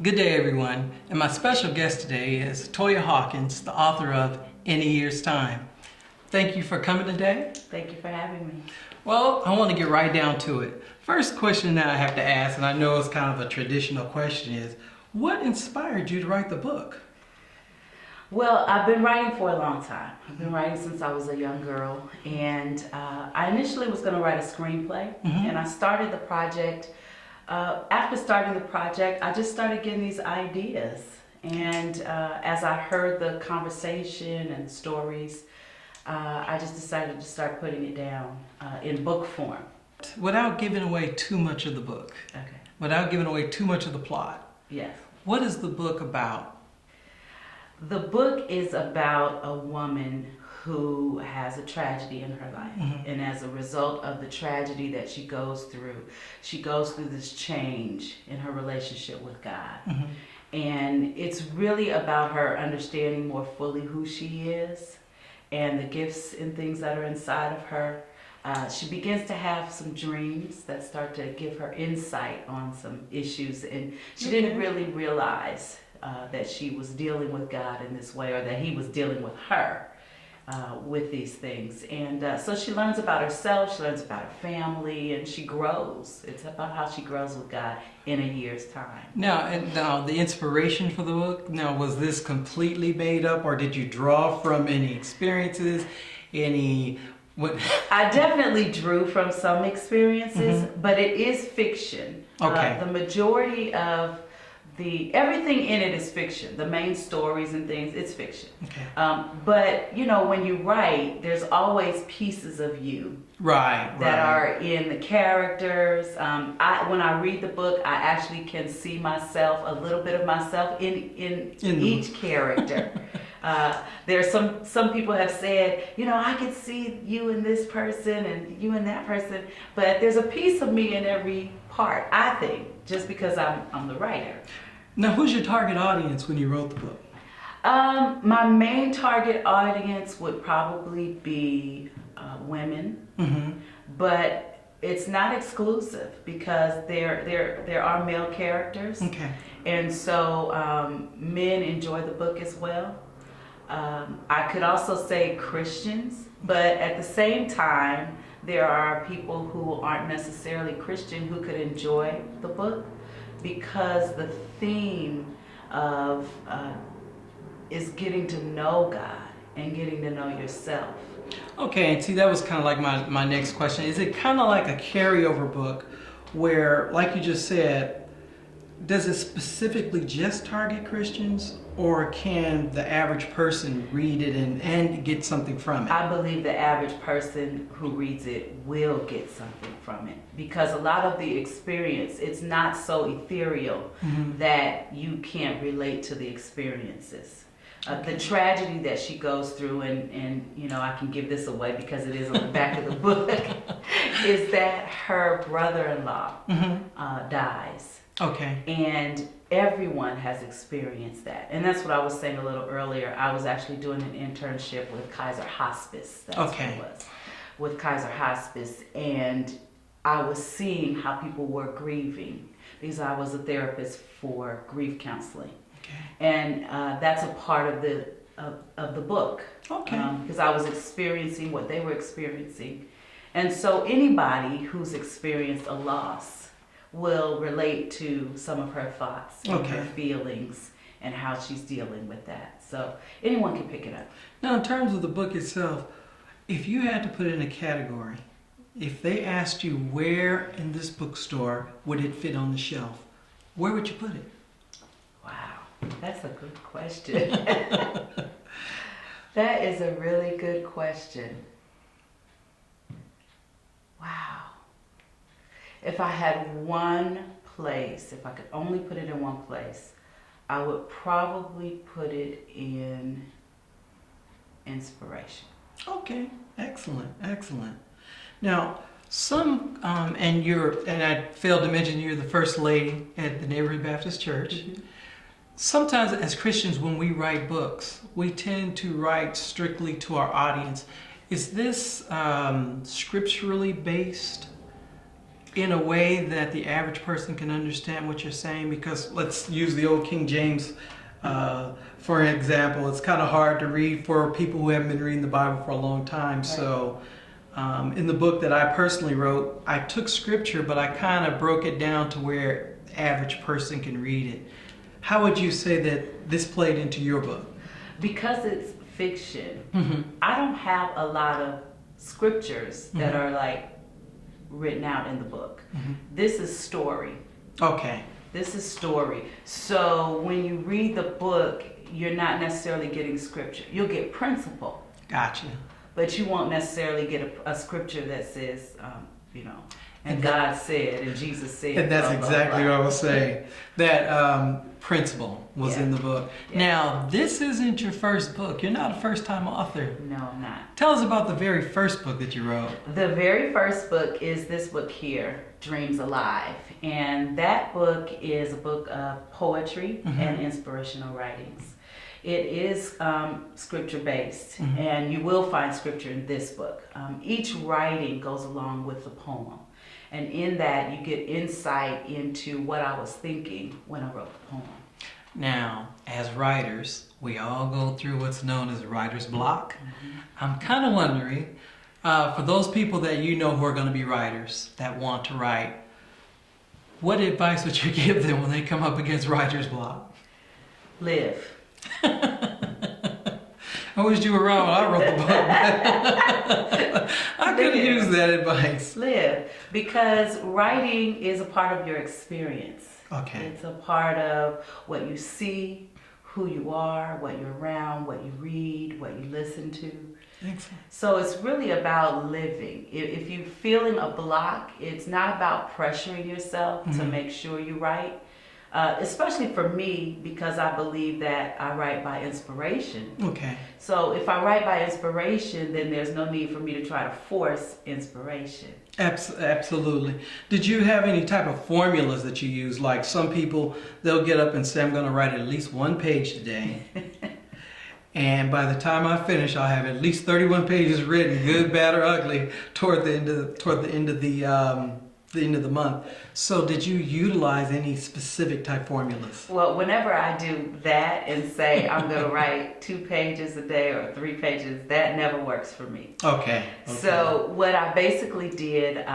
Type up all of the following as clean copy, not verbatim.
Good day, everyone, and my special guest today is Toyea Hawkins, the author of In a Year's Time. Thank you for coming today. Thank you for having me. Well, I want to get right down to it. First question that I have to ask, and I know it's kind of a traditional question, is what inspired you to write the book? Well, I've been writing for a long time. I've been writing since I was a young girl, and I initially was going to write a screenplay, and I started the project. After starting the project, I just started getting these ideas, and as I heard the conversation and stories, I just decided to start putting it down in book form. Without giving away too much of the book, Okay. without giving away too much of the plot, Yes. what is the book about? The book is about a woman who has a tragedy in her life. And as a result of the tragedy that she goes through this change in her relationship with God. And it's really about her understanding more fully who she is and the gifts and things that are inside of her. She begins to have some dreams that start to give her insight on some issues, and she didn't really realize that she was dealing with God in this way, or that He was dealing with her with these things. And so she learns about herself, she learns about her family, and she grows. It's about how she grows with God in a year's time. Now, the inspiration for the book, now, was this completely made up, or did you draw from any experiences, what? I definitely drew from some experiences, but it is fiction. Okay. The majority of everything in it is fiction. The main stories and things, it's fiction. Okay. But you know, when you write, there's always pieces of you that are in the characters. When I read the book, I actually can see myself, a little bit of myself in each character. There's some people have said, you know, I could see you in this person and you in that person, but there's a piece of me in every part, I think, just because I'm the writer. Now, who's your target audience when you wrote the book? My main target audience would probably be women, but it's not exclusive because there are male characters, and so men enjoy the book as well. I could also say Christians, but at the same time, there are people who aren't necessarily Christian who could enjoy the book because the theme of is getting to know God and getting to know yourself. Okay, and see, that was kind of like my next question. Is it kind of like a carryover book where, like you just said, does it specifically just target Christians, or can the average person read it and get something from it? I believe the average person who reads it will get something from it because a lot of the experience, it's not so ethereal that you can't relate to the experiences. The tragedy that she goes through, and you know, I can give this away because it is on the back of the book, is that her brother-in-law dies. Okay. And everyone has experienced that. And that's what I was saying a little earlier. I was actually doing an internship with Kaiser Hospice. That's what it was. With Kaiser Hospice. And I was seeing how people were grieving because I was a therapist for grief counseling. Okay. And that's a part of the book. Okay. Because I was experiencing what they were experiencing. And so anybody who's experienced a loss will relate to some of her thoughts and her feelings and how she's dealing with that. So anyone can pick it up. Now, in terms of the book itself, if you had to put it in a category, if they asked you where in this bookstore would it fit on the shelf, where would you put it? Wow, that's a good question. That is a really good question. Wow. If I had one place, if I could only put it in one place, I would probably put it in inspiration. Okay, excellent, excellent. Now, and I failed to mention you're the first lady at the Neighborhood Baptist Church. Sometimes as Christians, when we write books, we tend to write strictly to our audience. Is this scripturally based? in a way that the average person can understand what you're saying? Because let's use the old King James for an example. It's kind of hard to read for people who haven't been reading the Bible for a long time. Right. So in the book that I personally wrote, I took scripture, but I kind of broke it down to where the average person can read it. How would you say that this played into your book? Because it's fiction, I don't have a lot of scriptures that are like written out in the book. This is story. Okay. This is story. So when you read the book, you're not necessarily getting scripture. You'll get principle. Gotcha. But you won't necessarily get a scripture that says, and God said, and Jesus said. And that's exactly what I was saying. That principle was in the book. Yeah. Now, this isn't your first book. You're not a first-time author. No, I'm not. Tell us about the very first book that you wrote. The very first book is this book here, Dreams Alive. And that book is a book of poetry and inspirational writings. It is scripture-based, and you will find scripture in this book. Each writing goes along with the poem. And in that, you get insight into what I was thinking when I wrote the poem. Now, as writers, we all go through what's known as writer's block. I'm kind of wondering, for those people that you know who are going to be writers, that want to write, what advice would you give them when they come up against writer's block? Live. I wish you were around when I wrote the book. I could have used that advice. Live. Because writing is a part of your experience. Okay. It's a part of what you see, who you are, what you're around, what you read, what you listen to. Excellent. So it's really about living. If you're feeling a block, it's not about pressuring yourself to make sure you write. Especially for me, because I believe that I write by inspiration. Okay. So if I write by inspiration, then there's no need for me to try to force inspiration. Absolutely. Did you have any type of formulas that you use? Like some people, they'll get up and say, I'm going to write at least one page today. And by the time I finish, I'll have at least 31 pages written, good, bad, or ugly, toward the end of the month. So did you utilize any specific type formulas? Well, whenever I do that and say I'm going to write 2 pages a day or 3 pages, that never works for me. Okay. So what I basically did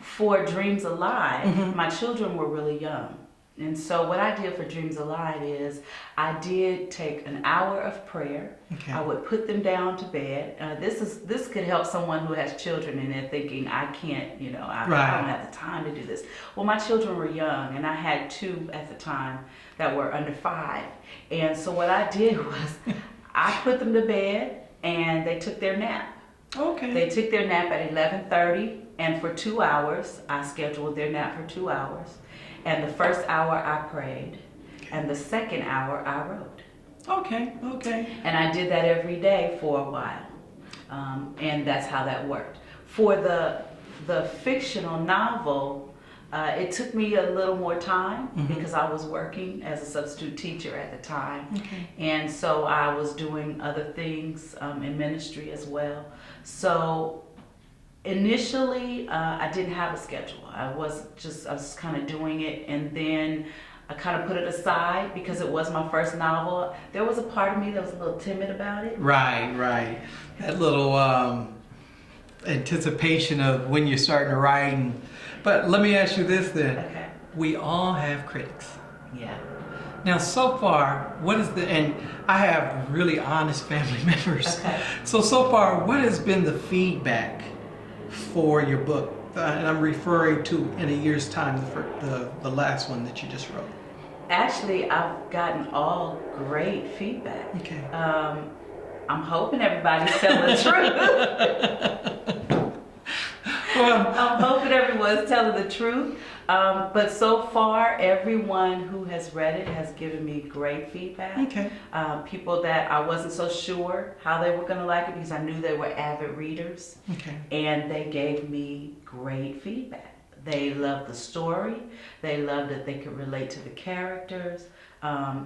for Dreams Alive, my children were really young. And so what I did for Dreams Alive is I did take an hour of prayer. Okay. I would put them down to bed. This could help someone who has children and they're thinking, I can't, I don't have the time to do this. Well, my children were young, and I had 2 at the time that were under 5. And so what I did was I put them to bed and they took their nap. Okay. They took their nap at 11:30, and for 2 hours, I scheduled their nap for 2 hours. And the first hour I prayed, and the second hour I wrote. Okay. And I did that every day for a while, and that's how that worked. For the fictional novel, it took me a little more time because I was working as a substitute teacher at the time, and so I was doing other things in ministry as well. So initially, I didn't have a schedule. I was kind of doing it, and then I kind of put it aside because it was my first novel. There was a part of me that was a little timid about it. Right. That little anticipation of when you're starting to write. But let me ask you this then. Okay. We all have critics. Yeah. Now, so far, and I have really honest family members. Okay. So far, what has been the feedback for your book? And I'm referring to in a year's time, the last one that you just wrote. Actually, I've gotten all great feedback. Okay. I'm hoping everybody's telling the truth. Well, I'm hoping everyone's telling the truth. But so far, everyone who has read it has given me great feedback. Okay. People that I wasn't so sure how they were going to like it because I knew they were avid readers. Okay. And they gave me great feedback. They loved the story. They loved that they could relate to the characters.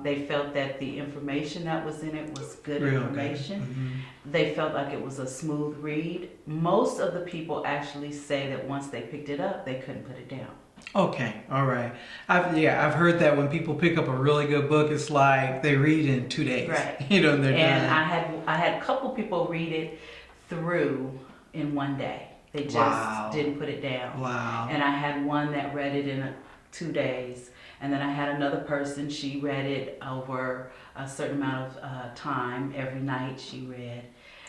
They felt that the information that was in it was good Real information. good. Mm-hmm. They felt like it was a smooth read. Most of the people actually say that once they picked it up, they couldn't put it down. Okay, all right. I've heard that when people pick up a really good book, it's like they read in 2 days. Right. And they're And done. I had a couple people read it through in one day. They just Wow. didn't put it down. Wow. And I had one that read it in 2 days. And then I had another person, she read it over a certain amount of time. Every night she read.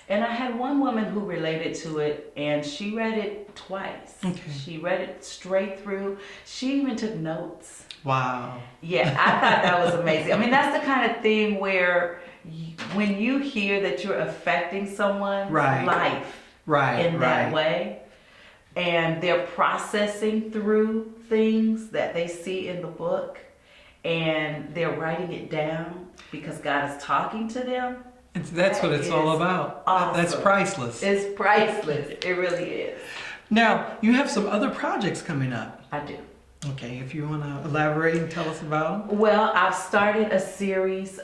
And I had one woman who related to it, and she read it twice. Okay. She read it straight through. She even took notes. Wow. Yeah, I thought that was amazing. I mean, that's the kind of thing where when you hear that you're affecting someone's Right. life Right. in that way, and they're processing through things that they see in the book, and they're writing it down because God is talking to them. That's what it's all about. Awesome. That's priceless. It's priceless. It really is. Now, you have some other projects coming up. I do. Okay, if you want to elaborate and tell us about them. Well, I've started a series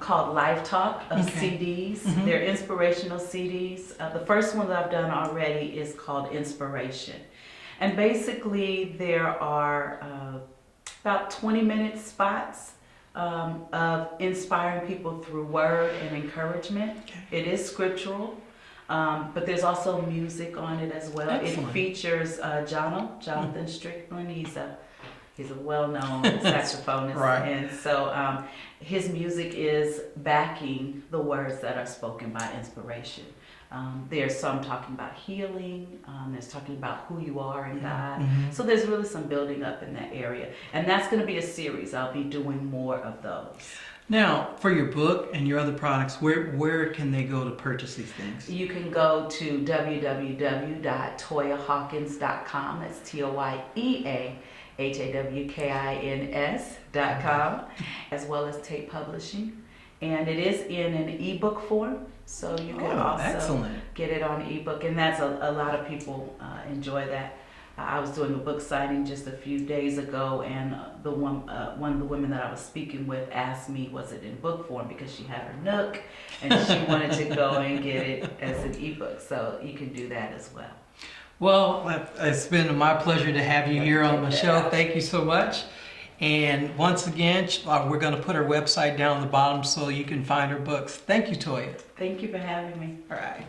called Life Talk of Okay. CDs. Mhm. They're inspirational CDs. The first one that I've done already is called Inspiration. And basically, there are about 20-minute spots of inspiring people through word and encouragement. Okay. It is scriptural, but there's also music on it as well. Excellent. It features Jonathan Strickland. He's a well-known saxophonist, Right. and so his music is backing the words that are spoken by inspiration. There's some talking about healing. There's talking about who you are in God. Mhm. So there's really some building up in that area. And that's going to be a series. I'll be doing more of those. Now, for your book and your other products, where can they go to purchase these things? You can go to www.toyahawkins.com. That's TOYEAHAWKINS.com, as well as Tape Publishing. And it is in an ebook form, so you can also excellent. get it on ebook. And that's a lot of people enjoy that. I was doing a book signing just a few days ago, and one of the women that I was speaking with asked me, was it in book form, because she had her Nook and she wanted to go and get it as an ebook. So you can do that as well. Well, it's been my pleasure to have you here on my show. Thank you so much. And once again, we're going to put her website down on the bottom so you can find her books. Thank you, Toyea. Thank you for having me. All right.